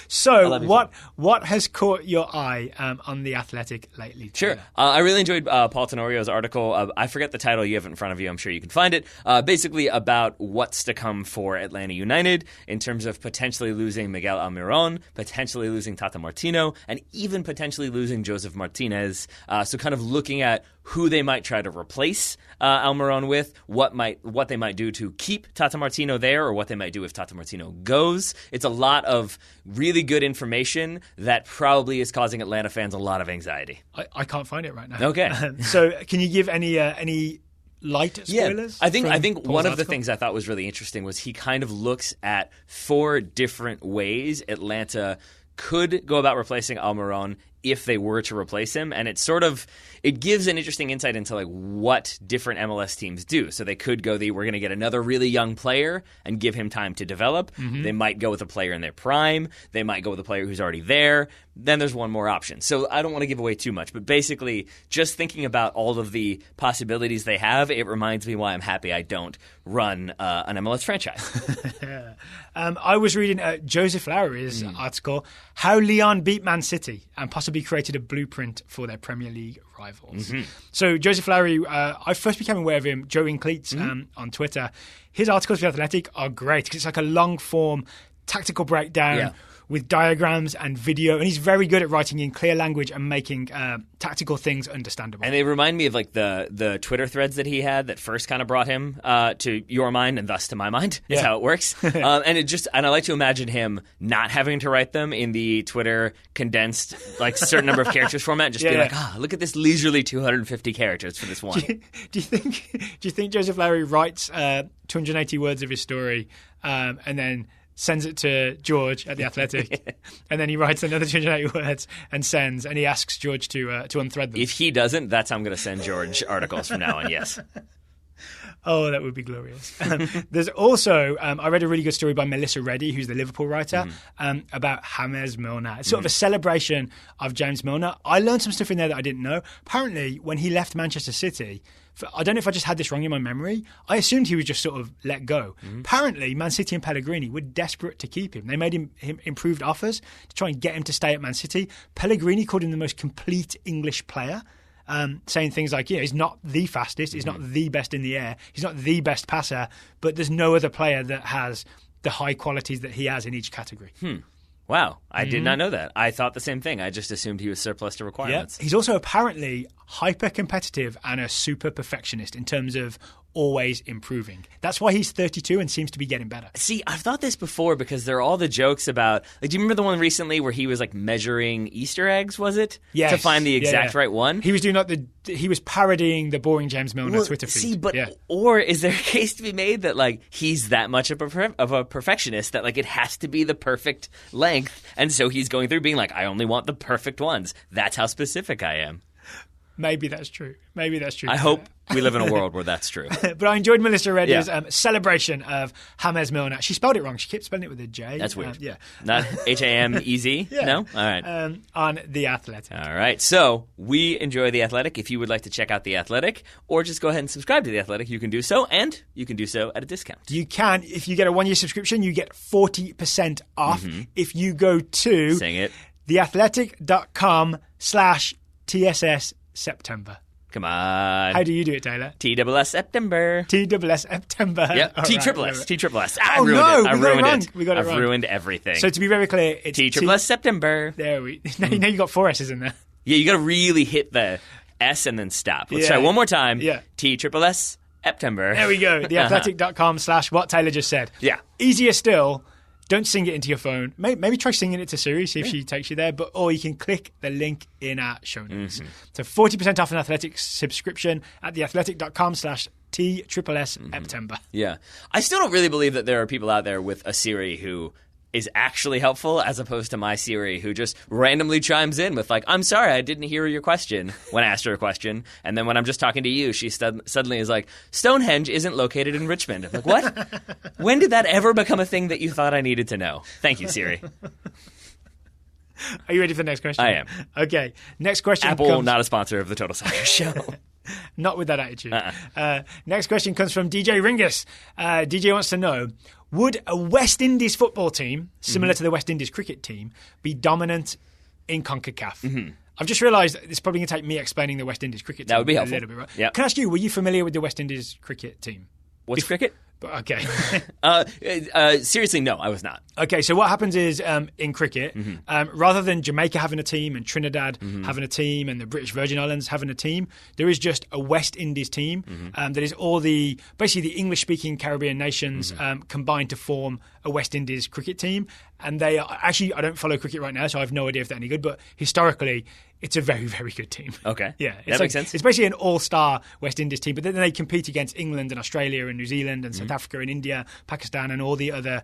So, what has caught your eye on The Athletic lately? Sure. I really enjoyed Paul Tenorio's article. I forget the title. You have it in front of you. I'm sure you can find it. Basically about what's to come for Atlanta United in terms of potentially losing Miguel Almiron, potentially losing Tata Martino, and even potentially losing Joseph Martinez. So kind of looking at who they might try to replace Almiron with, what they might do to keep Tata Martino there, or what they might do if Tata Martino goes. It's a lot of really good information that probably is causing Atlanta fans a lot of anxiety. I can't find it right now. Okay. So can you give any light spoilers? Yeah. I think Paul's one of article? the things I thought was really interesting was he kind of looks at 4 different ways Atlanta could go about replacing Almiron if they were to replace him, and it gives an interesting insight into what different MLS teams do. So they could go we're going to get another really young player and give him time to develop. They might go with a player in their prime. They might go with a player who's already there. Then there's one more option. So I don't want to give away too much, but basically just thinking about all of the possibilities they have, it reminds me why I'm happy I don't run an MLS franchise. I was reading Joseph Lowry's article, How Lyon Beat Man City and possibly created a blueprint for their Premier League rivals. So Joseph Lowry, I first became aware of him, Joe Incleats, on Twitter. His articles for The Athletic are great because it's like a long-form tactical breakdown with diagrams and video, and he's very good at writing in clear language and making tactical things understandable. And they remind me of like the Twitter threads that he had that first kind of brought him to your mind and thus to my mind is how it works. And I like to imagine him not having to write them in the Twitter condensed like certain number of characters format, just being like, look at this leisurely 250 characters for this one. Do you think Joseph Lowery writes 280 words of his story and then sends it to George at The Athletic, and then he writes another 280 words and sends, and he asks George to unthread them? If he doesn't, that's how I'm going to send George articles from now on, yes. Oh, that would be glorious. There's also, I read a really good story by Melissa Reddy, who's the Liverpool writer, about James Milner. It's sort of a celebration of James Milner. I learned some stuff in there that I didn't know. Apparently, when he left Manchester City, I don't know if I just had this wrong in my memory, I assumed he was just sort of let go. Apparently, Man City and Pellegrini were desperate to keep him. They made him improved offers to try and get him to stay at Man City. Pellegrini called him the most complete English player. Saying things like, he's not the fastest, he's not the best in the air, he's not the best passer, but there's no other player that has the high qualities that he has in each category. Wow, I did not know that. I thought the same thing. I just assumed he was surplus to requirements. He's also apparently hyper-competitive and a super perfectionist in terms of always improving. That's why he's 32 and seems to be getting better. See, I've thought this before because there are all the jokes about, like, do you remember the one recently where he was like measuring Easter eggs, was it? Yes. To find the exact right one? He was doing he was parodying the boring James Milner Twitter feed. Or is there a case to be made that like he's that much of a perfectionist that like it has to be the perfect length, and so he's going through being like, I only want the perfect ones. That's how specific I am. Maybe that's true. I hope we live in a world where that's true. But I enjoyed Melissa Reddy's celebration of James Milner. She spelled it wrong. She kept spelling it with a J. That's weird. Not H-A-M-E-Z? No? All right. On The Athletic. All right. So we enjoy The Athletic. If you would like to check out The Athletic or just go ahead and subscribe to The Athletic, you can do so, and you can do so at a discount. You can. If you get a one-year subscription, you get 40% off. If you go to Sing it. theathletic.com/TSS September. Come on. How do you do it, Taylor? TSS September. TSS September. Yep. T-SSS. I ruined it. I've ruined everything. So to be very clear, it's TSS September. There we. Now you got 4 S's in there. Yeah, you got to really hit the S and then stop. Let's try one more time. Yeah. TSS September. There we go. Theathletic.com/what Taylor just said. Yeah. Easier still. Don't sing it into your phone. Maybe try singing it to Siri, see if she takes you there. Or you can click the link in our show notes. So 40% off an Athletic subscription at theathletic.com/TSSS September. Yeah. I still don't really believe that there are people out there with a Siri who is actually helpful as opposed to my Siri who just randomly chimes in with like, I'm sorry, I didn't hear your question when I asked her a question. And then when I'm just talking to you, she suddenly is like, Stonehenge isn't located in Richmond. I'm like, what? When did that ever become a thing that you thought I needed to know? Thank you, Siri. Are you ready for the next question? I am. Okay. Next question Apple, not a sponsor of the Total Soccer Show. Not with that attitude. Next question comes from DJ Ringus. DJ wants to know, would a West Indies football team, similar to the West Indies cricket team, be dominant in CONCACAF? I've just realised it's probably going to take me explaining the West Indies cricket team. That would be helpful. A little bit, right? Yep. Can I ask you, were you familiar with the West Indies cricket team? What's cricket? Okay. Seriously, no, I was not. Okay, so what happens is in cricket, rather than Jamaica having a team and Trinidad having a team and the British Virgin Islands having a team, there is just a West Indies team that is all basically the English-speaking Caribbean nations combined to form a West Indies cricket team. And they are, actually, I don't follow cricket right now, so I have no idea if they're any good, but historically, it's a very, very good team. Okay. Yeah. That makes sense. It's basically an all-star West Indies team, but then they compete against England and Australia and New Zealand and South Africa and India, Pakistan and all the other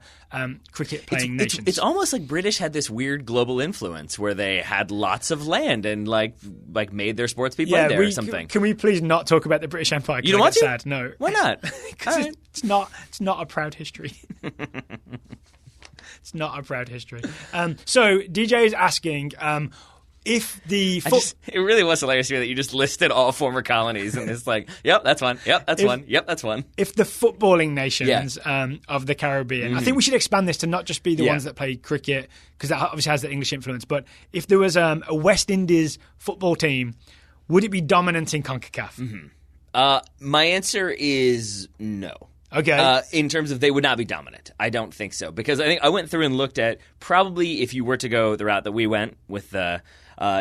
cricket-playing nations. It's almost like British had this weird global influence where they had lots of land and like made their sports be played there or something. Can we please not talk about the British Empire? You don't want to? Sad. No. Why not? Because it's not a proud history. It's not a proud history. So DJ is asking if the... it really was hilarious to me that you just listed all former colonies and it's like, yep, that's one. Yep, that's one. Yep, that's one. If the footballing nations of the Caribbean... I think we should expand this to not just be the ones that play cricket, because that obviously has the English influence, but if there was a West Indies football team, would it be dominant in CONCACAF? My answer is no. Okay. In terms of they would not be dominant. I don't think so. Because I think I went through and looked at probably if you were to go the route that we went with the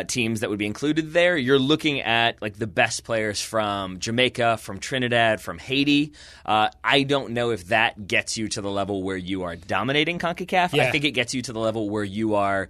teams that would be included there, you're looking at like the best players from Jamaica, from Trinidad, from Haiti. I don't know if that gets you to the level where you are dominating CONCACAF. Yeah. I think it gets you to the level where you are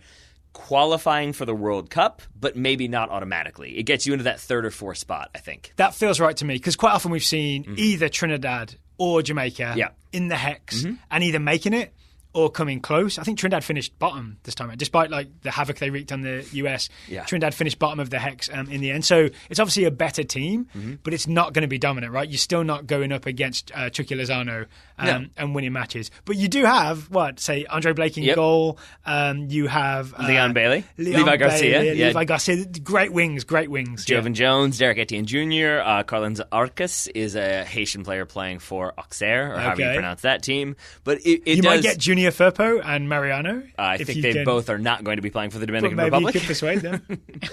qualifying for the World Cup, but maybe not automatically. It gets you into that third or fourth spot, I think. That feels right to me, because quite often we've seen either Trinidad or Jamaica in the hex and either making it or coming close. I think Trinidad finished bottom this time, despite like the havoc they wreaked on the US. Yeah. Trinidad finished bottom of the hex in the end. So it's obviously a better team, but it's not going to be dominant, right? You're still not going up against Chucky Lozano and winning matches. But you do have, say, Andre Blake in goal. You have Leon Bailey, Levi Garcia. Levi Garcia. Great wings. Jovan Jones, Derek Etienne Jr., Carlins Arcas is a Haitian player playing for Auxerre, or however you pronounce that team. But you might get Junior Firpo and Mariano. I think they both are not going to be playing for the Dominican maybe Republic. You could persuade them.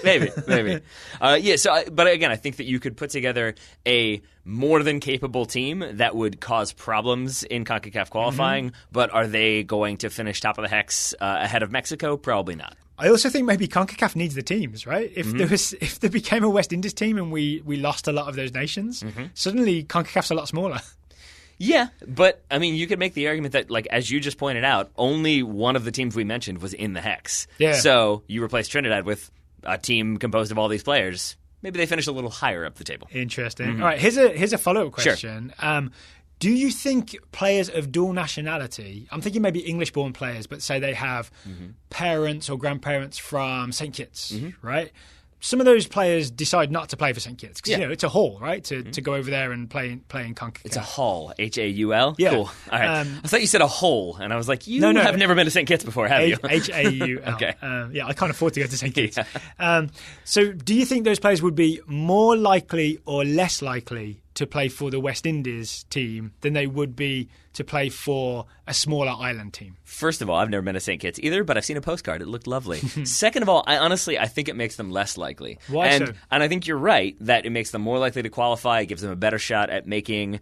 maybe. But again, I think that you could put together a more than capable team that would cause problems in CONCACAF qualifying. But are they going to finish top of the hex ahead of Mexico? Probably not. I also think maybe CONCACAF needs the teams, right? If there became a West Indies team and we lost a lot of those nations, suddenly CONCACAF's a lot smaller. Yeah, but I mean, you could make the argument that, like, as you just pointed out, only one of the teams we mentioned was in the hex. Yeah. So you replace Trinidad with a team composed of all these players. Maybe they finish a little higher up the table. Interesting. All right, here's a follow-up question. Sure. Do you think players of dual nationality, I'm thinking maybe English-born players, but say they have parents or grandparents from St. Kitts, right? Some of those players decide not to play for St. Kitts because it's a haul, right? To go over there and play in CONCACAF. It's a haul, H-A-U-L? Yeah. Cool. All right. I thought you said a hole, and I was like, you have never been to St. Kitts before, have you? H-A-U-L. Okay. I can't afford to go to St. Kitts. So do you think those players would be more likely or less likely to play for the West Indies team than they would be to play for a smaller island team? First of all, I've never been to St. Kitts either, but I've seen a postcard. It looked lovely. Second of all, I think it makes them less likely. Why so? And I think you're right that it makes them more likely to qualify. It gives them a better shot at making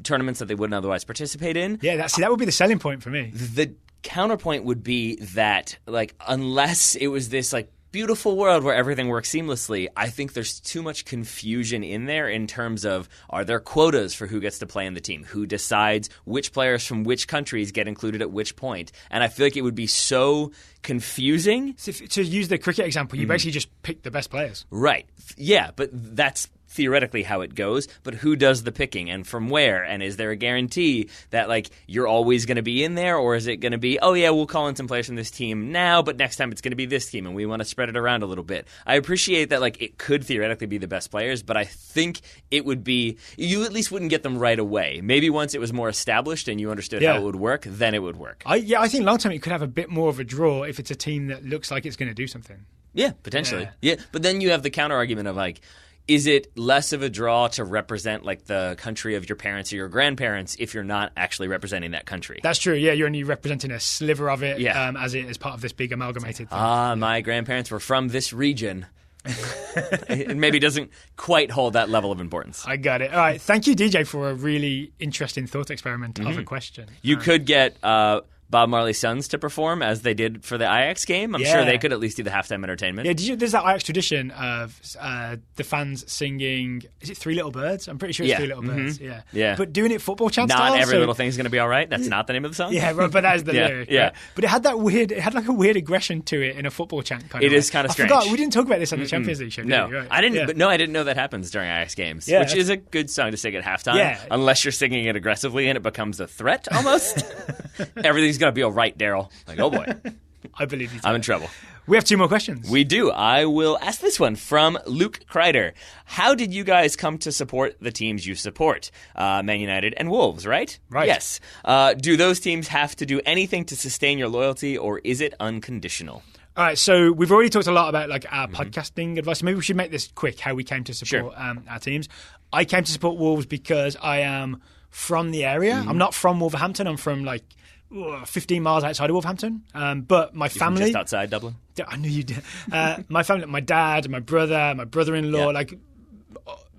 tournaments that they wouldn't otherwise participate in. Yeah, that would be the selling point for me. The counterpoint would be that, like, unless it was this, like, beautiful world where everything works seamlessly, I think there's too much confusion in there in terms of, are there quotas for who gets to play in the team? Who decides which players from which countries get included at which point? And I feel like it would be so confusing. So to use the cricket example, you basically just pick the best players. Right. Yeah, but that's theoretically how it goes, but who does the picking and from where? And is there a guarantee that, like, you're always going to be in there, or is it going to be, oh yeah, we'll call in some players from this team now, but next time it's going to be this team and we want to spread it around a little bit? I appreciate that, like, it could theoretically be the best players, but I think it would be, you at least wouldn't get them right away. Maybe once it was more established and you understood how it would work, then it would work. I think long term it could have a bit more of a draw if it's a team that looks like it's going to do something. Yeah, potentially. Yeah, but then you have the counter argument of, like, is it less of a draw to represent, like, the country of your parents or your grandparents if you're not actually representing that country? That's true. Yeah, you're only representing a sliver of it as part of this big amalgamated thing. My grandparents were from this region. It maybe doesn't quite hold that level of importance. I got it. All right. Thank you, DJ, for a really interesting thought experiment of a question. You could get Bob Marley's sons to perform as they did for the Ajax game. I'm sure they could at least do the halftime entertainment. Yeah, there's that Ajax tradition of the fans singing, is it Three Little Birds? I'm pretty sure it's Three Little Birds. Yeah. But doing it football chant style. Not every little thing's going to be all right. That's not the name of the song. Yeah, but that is the lyric. Yeah. Right? But it had like a weird aggression to it in a football chant kind of way. It is kind of strange. I forgot, we didn't talk about this on the Champions League show. No, right? I didn't. Yeah. But no, I didn't know that happens during Ajax games, which is a good song to sing at halftime. Yeah. Unless you're singing it aggressively and it becomes a threat almost. Everything's going to be all right, Daryl. Like, oh boy. I believe you. I'm in trouble. We have two more questions. We do. I will ask this one from Luke Kreider. How did you guys come to support the teams you support? Man United and Wolves, right? Right. Yes. Do those teams have to do anything to sustain your loyalty, or is it unconditional? All right, so we've already talked a lot about, like, our podcasting advice. Maybe we should make this quick, how we came to support our teams. I came to support Wolves because I am from the area. I'm not from Wolverhampton. I'm from, like, 15 miles outside of Wolverhampton. But my family... From just outside I knew you did. My family, my dad, my brother-in-law, like...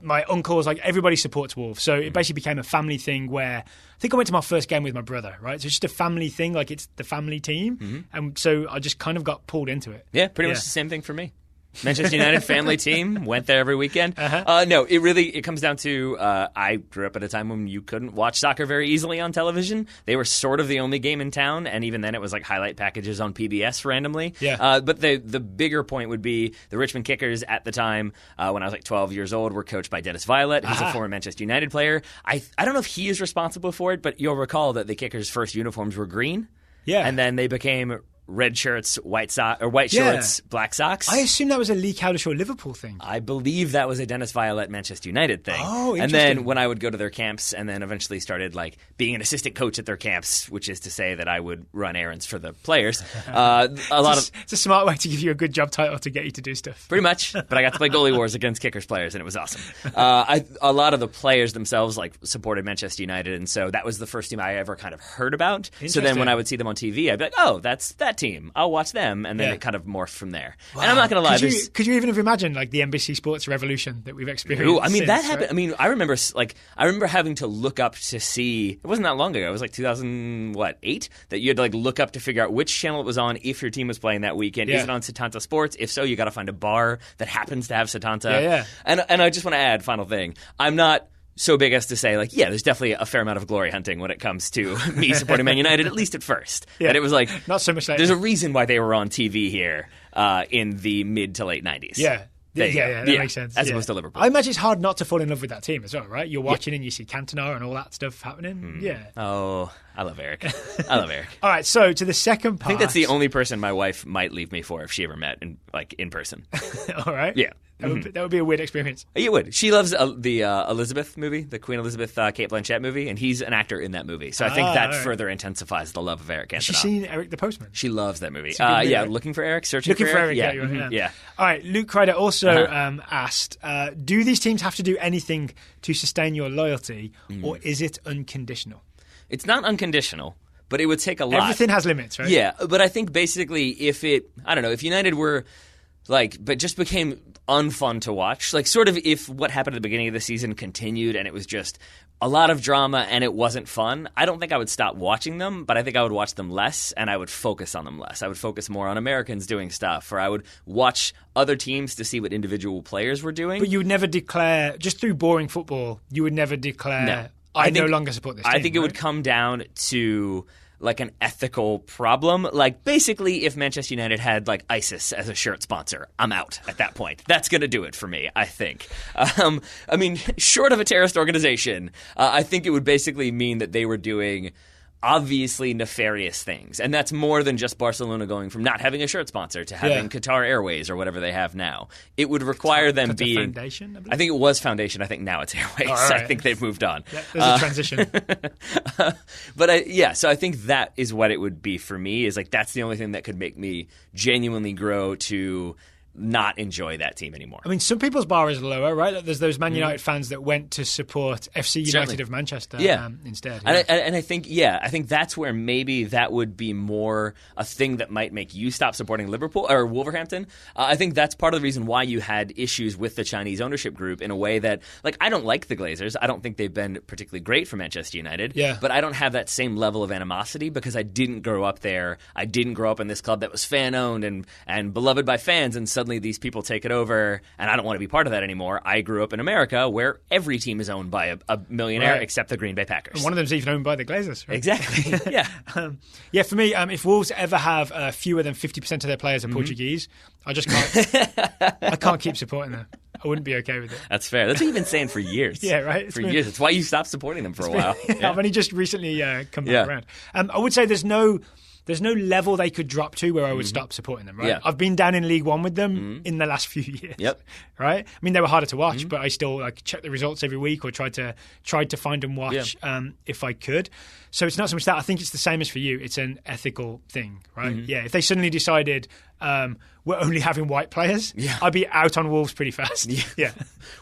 my uncles, like everybody supports Wolves. So it basically became a family thing where I think I went to my first game with my brother, right? So it's just a family thing, like it's the family team. And so I just kind of got pulled into it. Yeah, pretty much the same thing for me. Manchester United family team, went there every weekend. No, it comes down to I grew up at a time when you couldn't watch soccer very easily on television. They were sort of the only game in town, and even then it was like highlight packages on PBS randomly. But the bigger point would be the Richmond Kickers at the time, when I was like 12 years old, were coached by Dennis Viollet, who's a former Manchester United player. I don't know if he is responsible for it, but you'll recall that the Kickers' first uniforms were green. And then they became red shirts, white shorts, black socks. I assume that was a Lee Cowdershaw Liverpool thing. I believe that was a Dennis Viollet Manchester United thing. Oh, interesting. And then when I would go to their camps and then eventually started like being an assistant coach at their camps, which is to say that I would run errands for the players. It's a smart way to give you a good job title to get you to do stuff. Pretty much. But I got to play goalie wars against Kickers players and it was awesome. A lot of the players themselves like supported Manchester United, and so that was the first team I ever kind of heard about. So then when I would see them on TV, I'd be like, oh, that's that team. I'll watch them, and then it kind of morphed from there. Wow. And I'm not going to lie. Could you even have imagined like the NBC Sports revolution that we've experienced? Ooh, I mean, that happened. Right? I mean, I remember having to look up to see. It wasn't that long ago. It was like 2008 that you had to like look up to figure out which channel it was on if your team was playing that weekend. Is it on Setanta Sports? If so, you got to find a bar that happens to have Setanta. And I just want to add, final thing. I'm not so big as to say, like, yeah, there's definitely a fair amount of glory hunting when it comes to me supporting Man United, at least at first. And it was like, not so much later. There's a reason why they were on TV here in the mid to late 90s. That makes sense. As opposed to Liverpool. I imagine it's hard not to fall in love with that team as well, right? You're watching and you see Cantona and all that stuff happening. Oh, I love Eric. All right, so to the second part. I think that's the only person my wife might leave me for if she ever met in person. All right. Yeah. That would be a weird experience. It would. She loves the Elizabeth movie, the Queen Elizabeth Kate Blanchett movie, and he's an actor in that movie. So I think that further intensifies the love of Eric Cantona. Has she seen Eric the Postman? She loves that movie. Looking for Eric, searching for Eric. Yeah. All right, Luke Crider also asked, do these teams have to do anything to sustain your loyalty, or is it unconditional? It's not unconditional, but it would take a lot. Everything has limits, right? Yeah, but I think basically if United were but just became unfun to watch, like sort of if what happened at the beginning of the season continued and it was just a lot of drama and it wasn't fun, I don't think I would stop watching them, but I think I would watch them less and I would focus on them less. I would focus more on Americans doing stuff, or I would watch other teams to see what individual players were doing. But you would never declare, just through boring football, you would never declare, I no longer support this team. I think it would come down to like an ethical problem. Like basically if Manchester United had like ISIS as a shirt sponsor, I'm out at that point. That's going to do it for me, I think. I mean, short of a terrorist organization, I think it would basically mean that they were doing obviously nefarious things. And that's more than just Barcelona going from not having a shirt sponsor to having Qatar Airways or whatever they have now. It would require them being... Foundation, I think it was Foundation. I think now it's Airways. Right. I think they've moved on. Yeah, there's a transition. So I think that is what it would be for me, is like that's the only thing that could make me genuinely grow to not enjoy that team anymore. I mean, some people's bar is lower, right? There's those Man United fans that went to support FC United of Manchester instead. And I think that's where maybe that would be more a thing that might make you stop supporting Liverpool or Wolverhampton. I think that's part of the reason why you had issues with the Chinese ownership group in a way that, like, I don't like the Glazers. I don't think they've been particularly great for Manchester United. But I don't have that same level of animosity because I didn't grow up there. I didn't grow up in this club that was fan-owned and beloved by fans, and suddenly these people take it over, and I don't want to be part of that anymore. I grew up in America where every team is owned by a millionaire except the Green Bay Packers. And one of them's even owned by the Glazers. Right? Exactly. Yeah. For me, if Wolves ever have fewer than 50% of their players are Portuguese, I just can't. I can't keep supporting them. I wouldn't be okay with it. That's fair. That's what you've been saying for years. Right. For years. It's why you stopped supporting them for a while. I've only just recently come back around. I would say there's no level they could drop to where I would stop supporting them, right? Yeah. I've been down in League One with them in the last few years. Right? I mean, they were harder to watch, but I still check the results every week or tried to find and watch if I could. So it's not so much that. I think it's the same as for you. It's an ethical thing, right? If they suddenly decided were only having white players, I'd be out on Wolves pretty fast. Yeah.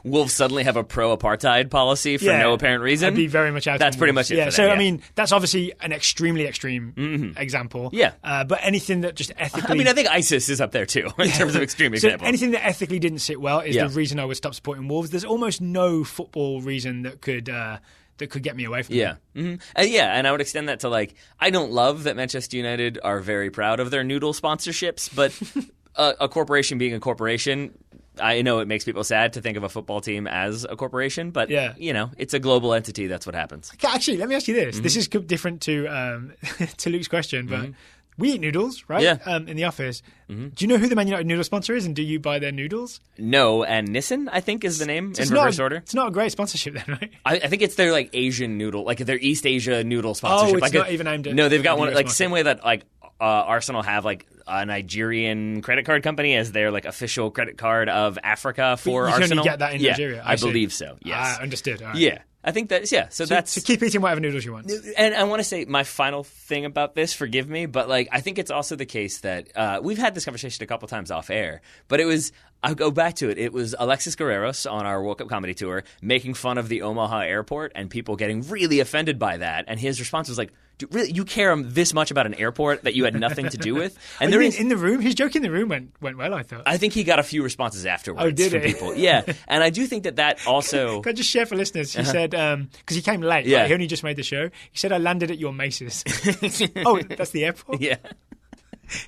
Wolves suddenly have a pro-apartheid policy for no apparent reason. I'd be very much out. That's on pretty Wolves. much it. Yeah. For them, I mean, that's obviously an extremely extreme example. Yeah. But anything that just ethically, I mean, I think ISIS is up there too in terms of extreme so examples. anything that ethically didn't sit well is the reason I would stop supporting Wolves. There's almost no football reason that could get me away from them. And I would extend that to, like, I don't love that Manchester United are very proud of their noodle sponsorships, but a corporation being a corporation, I know it makes people sad to think of a football team as a corporation, but it's a global entity. That's what happens. Actually, let me ask you this. This is different to to Luke's question, but we eat noodles, right? Yeah. In the office. Do you know who the Man United noodle sponsor is, and do you buy their noodles? No, and Nissan, I think, is the name in reverse order. It's not a great sponsorship then, right? I think it's their, like, Asian noodle, like their East Asia noodle sponsorship. Oh, it's not even aimed at... No, they've got one, like, same way that, like, Arsenal have, like, a Nigerian credit card company as their, like, official credit card of Africa for you Arsenal. You can only get that in Nigeria. I believe so, yes. Understood. All right. Yeah. I think that's, so that's... So keep eating whatever noodles you want. And I want to say my final thing about this, forgive me, but, like, I think it's also the case that we've had this conversation a couple times off air, but I'll go back to it. It was Alexis Guerreros on our World Cup comedy tour making fun of the Omaha airport and people getting really offended by that. And his response was like, really, you care this much about an airport that you had nothing to do with? And in the room? His joke in the room went well, I thought. I think he got a few responses afterwards. Oh, did from he? people. Yeah. And I do think that also... Can I just share for listeners? He said, because he came late, right? He only just made the show. He said, I landed at your Macy's. Oh, that's the airport? Yeah.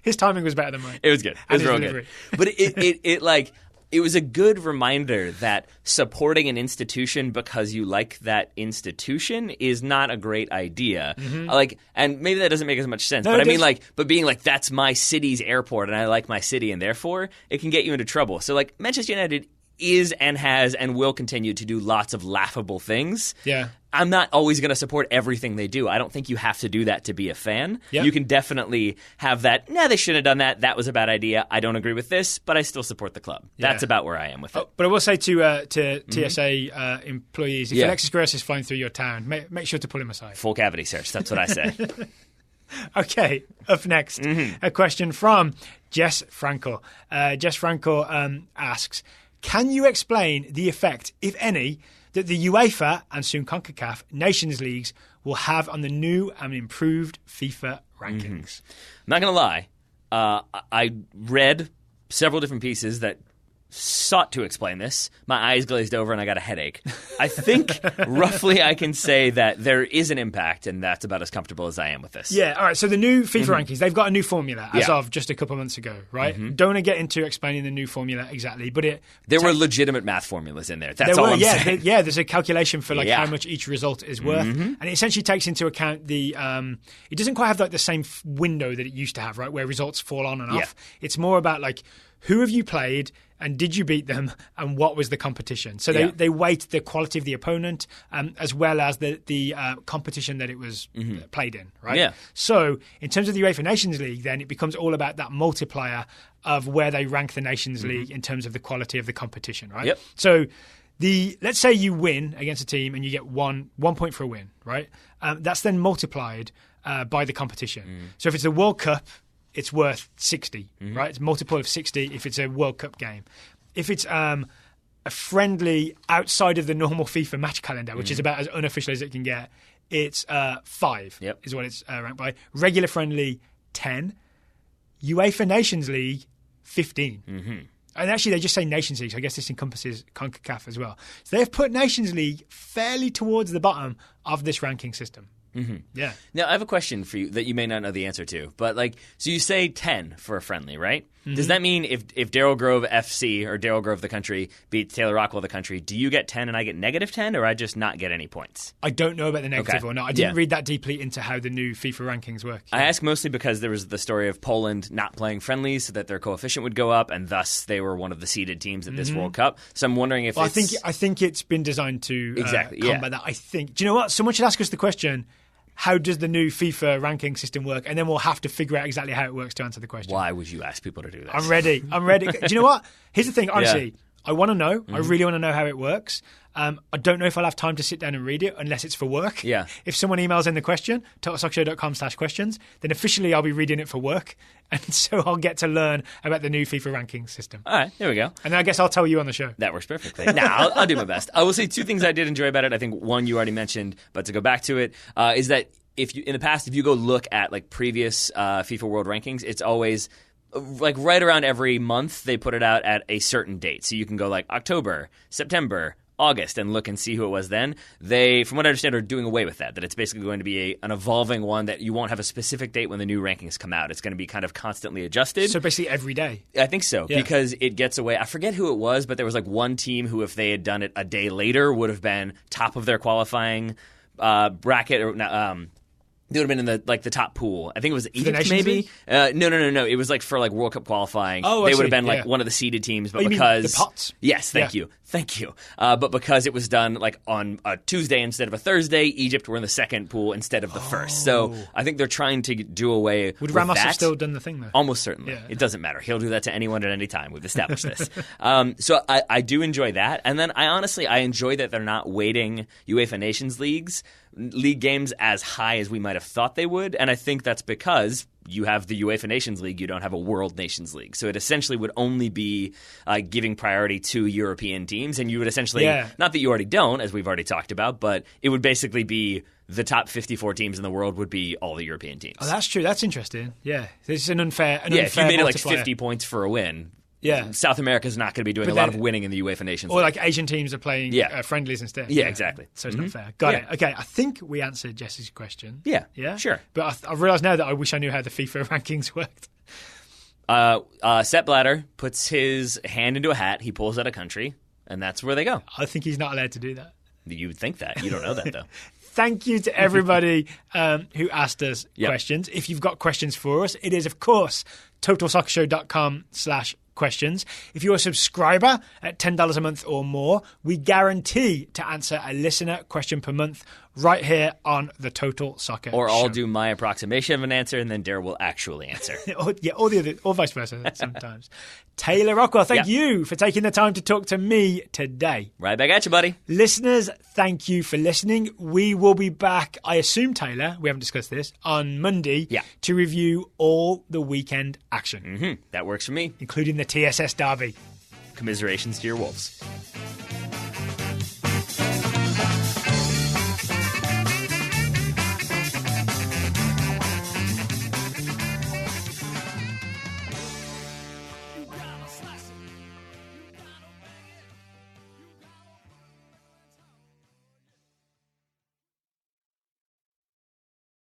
His timing was better than mine. It was good. It was real good. But it was a good reminder that supporting an institution because you like that institution is not a great idea. Like, and maybe that doesn't make as much sense. No, but I mean, like, but being like, that's my city's airport and I like my city, and therefore it can get you into trouble. So, like, Manchester United is and has and will continue to do lots of laughable things. Yeah. I'm not always going to support everything they do. I don't think you have to do that to be a fan. Yep. You can definitely have that, they shouldn't have done that. That was a bad idea. I don't agree with this, but I still support the club. Yeah. That's about where I am with it. But I will say to TSA employees, if Alexis Guerreros is flying through your town, make sure to pull him aside. Full cavity search. That's what I say. Okay, up next, a question from Jess Frankel. Jess Frankel asks, can you explain the effect, if any, that the UEFA and soon CONCACAF Nations Leagues will have on the new and improved FIFA rankings? I'm not going to lie. I read several different pieces that sought to explain this. My eyes glazed over and I got a headache. I think roughly I can say that there is an impact, and that's about as comfortable as I am with this. Yeah, all right. So the new FIFA rankings, they've got a new formula as of just a couple of months ago, right? Don't want to get into explaining the new formula exactly, but there were legitimate math formulas in there. That's all I'm saying. There's a calculation for how much each result is worth, and it essentially takes into account the. It doesn't quite have the same window that it used to have, right, where results fall on and off. It's more about who have you played, and did you beat them, and what was the competition? So they weight the quality of the opponent as well as the competition that it was played in, right? Yeah. So in terms of the UEFA Nations League, then it becomes all about that multiplier of where they rank the Nations League in terms of the quality of the competition, right? Yep. So let's say you win against a team and you get one point for a win, right? That's then multiplied by the competition. So if it's a World Cup, it's worth 60, right? It's a multiple of 60 if it's a World Cup game. If it's a friendly outside of the normal FIFA match calendar, which is about as unofficial as it can get, it's 5 is what it's ranked by. Regular friendly, 10. UEFA Nations League, 15. And actually, they just say Nations League, so I guess this encompasses CONCACAF as well. So they've put Nations League fairly towards the bottom of this ranking system. Yeah. Now, I have a question for you that you may not know the answer to. But, so you say 10 for a friendly, right? Does that mean if Daryl Grove FC or Daryl Grove the country beats Taylor Rockwell the country, do you get 10 and I get negative 10, or I just not get any points? I don't know about the negative or not. I didn't read that deeply into how the new FIFA rankings work. I ask mostly because there was the story of Poland not playing friendlies so that their coefficient would go up, and thus they were one of the seeded teams at this World Cup. So I'm wondering if I think it's been designed to combat that. I think. Do you know what? Someone should ask us the question, how does the new FIFA ranking system work? And then we'll have to figure out exactly how it works to answer the question. Why would you ask people to do that? I'm ready. Do you know what? Here's the thing, honestly. I want to know. I really want to know how it works. I don't know if I'll have time to sit down and read it unless it's for work. Yeah. If someone emails in the question, totalsoccershow.com/questions, then officially I'll be reading it for work. And so I'll get to learn about the new FIFA ranking system. All right, there we go. And then I guess I'll tell you on the show. That works perfectly. Now, I'll do my best. I will say two things I did enjoy about it. I think one you already mentioned, but to go back to it, is that in the past, if you go look at like previous FIFA World Rankings, it's always like right around every month they put it out at a certain date. So you can go like October, September, August and look and see who it was then. They, from what I understand, are doing away with that it's basically going to be an evolving one that you won't have a specific date when the new rankings come out. It's going to be kind of constantly adjusted. So basically every day? I think so, because it gets away. I forget who it was, but there was like one team who, if they had done it a day later, would have been top of their qualifying bracket, or they would have been in the top pool. I think it was Egypt, maybe. No. It was like for like World Cup qualifying. Oh, they would have been like one of the seeded teams, but because the pots. Yes, thank you. But because it was done like on a Tuesday instead of a Thursday, Egypt were in the second pool instead of the first. So I think they're trying to do away. Would with Ramos that. have still done the thing though? Almost certainly. Yeah. It doesn't matter. He'll do that to anyone at any time. We've established this. So I do enjoy that, and then I enjoy that they're not weighting UEFA Nations League games as high as we might have thought they would, and I think that's because you have the UEFA Nations League, you don't have a World Nations League. So it essentially would only be giving priority to European teams, and you would essentially, not that you already don't, as we've already talked about, but it would basically be the top 54 teams in the world would be all the European teams. Oh, that's true. That's interesting. Yeah. It's an unfair if you made it like 50 points for a win, South America's not going to be doing a lot of winning in the UEFA Nations League. Or like Asian teams are playing friendlies instead. Yeah, exactly. So it's not fair. Got it. Okay, I think we answered Jesse's question. Yeah, sure. But I've realised now that I wish I knew how the FIFA rankings worked. Sepp Blatter puts his hand into a hat, he pulls out a country, and that's where they go. I think he's not allowed to do that. You would think that. You don't know that, though. Thank you to everybody who asked us questions. If you've got questions for us, it is, of course, totalsoccershow.com/questions. If you're a subscriber at $10 a month or more, we guarantee to answer a listener question per month right here on the Total Soccer Show. Or I'll do my approximation of an answer, and then Daryl will actually answer. or vice versa sometimes. Taylor Rockwell, thank you for taking the time to talk to me today. Right back at you, buddy. Listeners, thank you for listening. We will be back, I assume, Taylor, we haven't discussed this, on Monday to review all the weekend action. That works for me. Including the TSS derby. Commiserations to your Wolves.